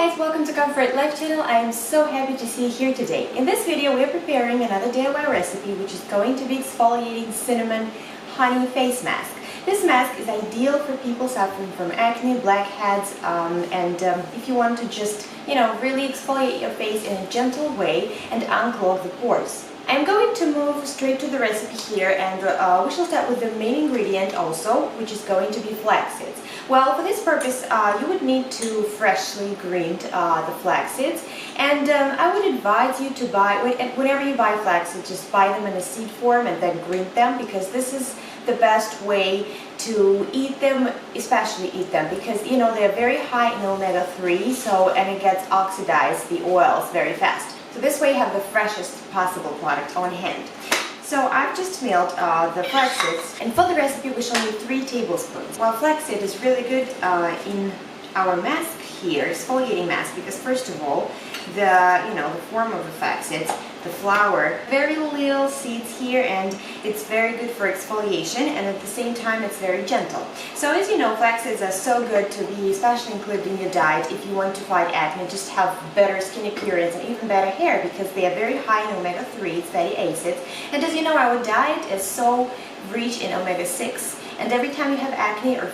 guys, welcome to Comfort Life channel. I am so happy to see you here today. In this video, we are preparing another DIY recipe, which is going to be exfoliating cinnamon honey face mask. This mask is ideal for people suffering from acne, blackheads, and if you want to just, really exfoliate your face in a gentle way and unclog the pores. I'm going to move straight to the recipe here, and we shall start with the main ingredient also, which is going to be flax seeds. Well, for this purpose, you would need to freshly grind the flax seeds, and I would advise you to buy, whenever you buy flax seeds, just buy them in a seed form and then grind them, because this is the best way to eat them, especially eat them, because they're very high in omega-3, and it gets oxidized, the oils, very fast. So this way you have the freshest possible product on hand. So I've just milled the flax seeds, and for the recipe we shall need 3 tablespoons. Well, flax seed is really good in our mask here, exfoliating mask, because first of all, the form of the flax seeds, the flour, very little seeds here, and it's very good for exfoliation, and at the same time it's very gentle. So as you know, flax seeds are so good to be especially included in your diet if you want to fight acne, just have better skin appearance and even better hair, because they are very high in omega-3 fatty acids. And as you know, our diet is so rich in omega-6, and every time you have acne or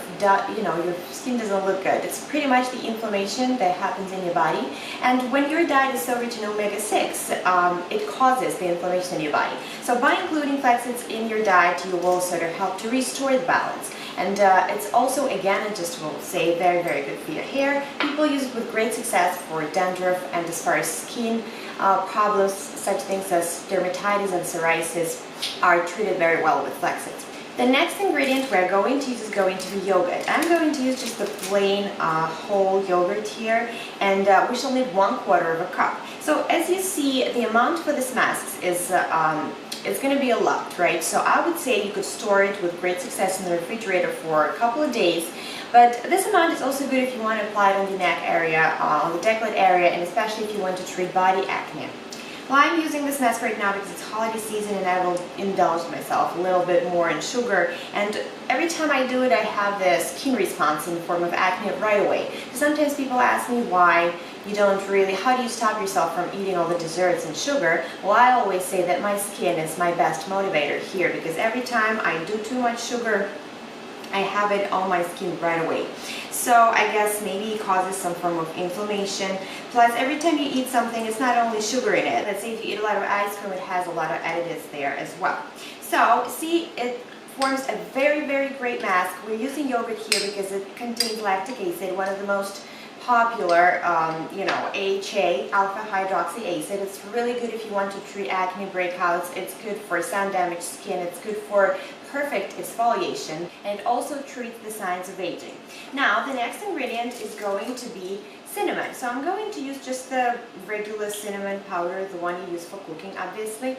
your skin doesn't look good, it's pretty much the inflammation that happens in your body. And when your diet is so rich in omega-6, it causes the inflammation in your body. So by including flax seeds in your diet, you will sort of help to restore the balance. And it's also, again, I just will say, very, very good for your hair. People use it with great success for dandruff, and as far as skin problems, such things as dermatitis and psoriasis are treated very well with flax seeds. The next ingredient we're going to use is going to be yogurt. I'm going to use just the plain whole yogurt here, and we shall need 1/4 cup. So as you see, the amount for this mask is it's going to be a lot, right? So I would say you could store it with great success in the refrigerator for a couple of days. But this amount is also good if you want to apply it on the neck area, on the décolleté area, and especially if you want to treat body acne. Well, I'm using this mask right now because it's holiday season, and I will indulge myself a little bit more in sugar, and every time I do it I have the skin response in the form of acne right away. Sometimes people ask me why you don't really, how do you stop yourself from eating all the desserts and sugar? Well, I always say that my skin is my best motivator here, because every time I do too much sugar, I have it on my skin right away. So I guess maybe it causes some form of inflammation. Plus, every time you eat something, it's not only sugar in it. Let's say if you eat a lot of ice cream, it has a lot of additives there as well. So see, it forms a very, very great mask. We're using yogurt here because it contains lactic acid, one of the most popular, AHA, alpha hydroxy acid. It's really good if you want to treat acne breakouts. It's good for sun-damaged skin. It's good for perfect exfoliation, and it also treats the signs of aging. Now, the next ingredient is going to be cinnamon. So I'm going to use just the regular cinnamon powder, the one you use for cooking, obviously.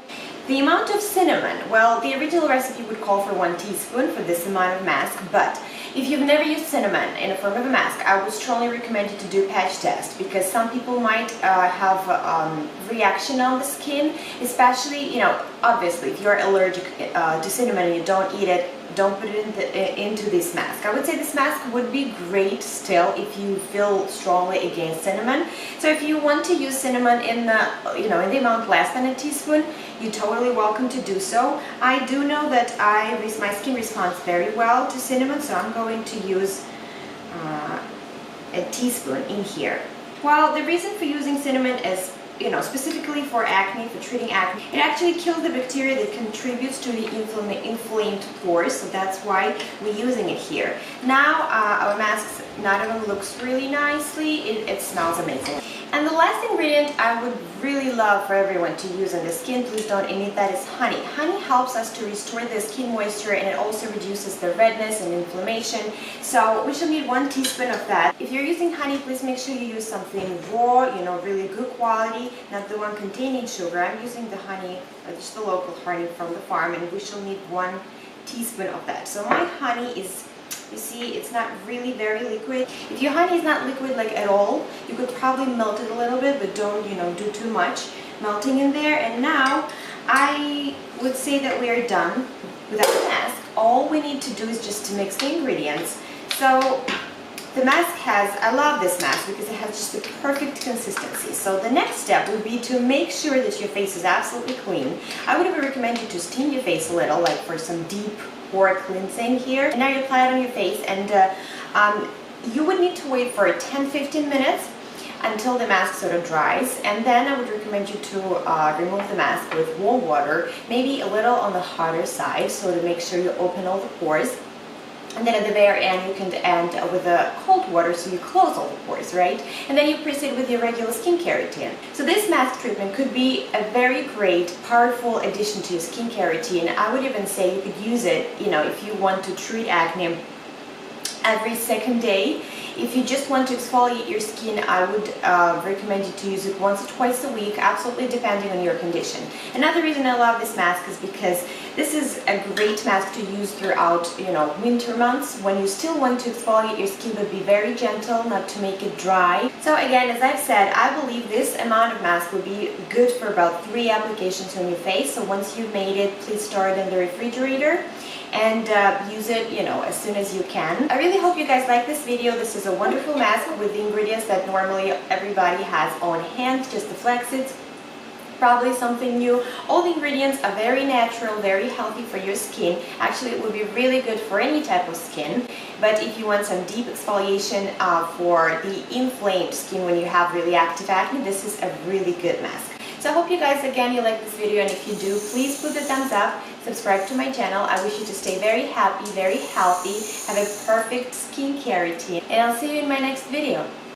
The amount of cinnamon, well, the original recipe would call for 1 teaspoon for this amount of mask, but if you've never used cinnamon in the form of a mask, I would strongly recommend you to do patch test, because some people might have reaction on the skin, especially, obviously, if you're allergic to cinnamon and you don't eat it, don't put it into this mask. I would say this mask would be great still if you feel strongly against cinnamon. So if you want to use cinnamon in the, in the amount less than a teaspoon, you're totally welcome to do so. I do know that my skin responds very well to cinnamon, so I'm going to use a teaspoon in here. Well, the reason for using cinnamon is, specifically for acne, for treating acne. It actually kills the bacteria that contributes to the inflamed pores, so that's why we're using it here. Now, our mask not only looks really nicely, it smells amazing. And the last ingredient I would really love for everyone to use on the skin, please don't omit that, is honey. Honey helps us to restore the skin moisture, and it also reduces the redness and inflammation. So we should need 1 teaspoon of that. If you're using honey, please make sure you use something raw, really good quality, not the one containing sugar. I'm using the honey, just the local honey from the farm, and we shall need 1 teaspoon of that. So my honey is, you see, it's not really very liquid. If your honey is not liquid like at all, you could probably melt it a little bit, but don't, do too much melting in there. And now I would say that we are done with our mask. All we need to do is just to mix the ingredients. So The mask I love this mask because it has just the perfect consistency. So the next step would be to make sure that your face is absolutely clean. I would recommend you to steam your face a little, like for some deep pore cleansing here. And now you apply it on your face, and you would need to wait for 10-15 minutes until the mask sort of dries, and then I would recommend you to remove the mask with warm water, maybe a little on the hotter side, so to make sure you open all the pores. And then at the very end, you can end with the cold water, so you close all the pores, right? And then you proceed with your regular skincare routine. So this mask treatment could be a very great, powerful addition to your skincare routine. I would even say you could use it, if you want to treat acne every second day. If you just want to exfoliate your skin, I would recommend you to use it once or twice a week, absolutely depending on your condition. Another reason I love this mask is because this is a great mask to use throughout, winter months, when you still want to exfoliate your skin but be very gentle, not to make it dry. So again, as I've said, I believe this amount of mask would be good for about 3 applications on your face. So once you've made it, please store it in the refrigerator and use it, as soon as you can. I really hope you guys like this video. This is a wonderful mask with the ingredients that normally everybody has on hand, just the flaxseeds, probably something new. All the ingredients are very natural, very healthy for your skin. Actually, it would be really good for any type of skin, but if you want some deep exfoliation for the inflamed skin when you have really active acne, this is a really good mask. So I hope you guys, again, you like this video, and if you do, please put the thumbs up, subscribe to my channel. I wish you to stay very happy, very healthy, have a perfect skincare routine, and I'll see you in my next video.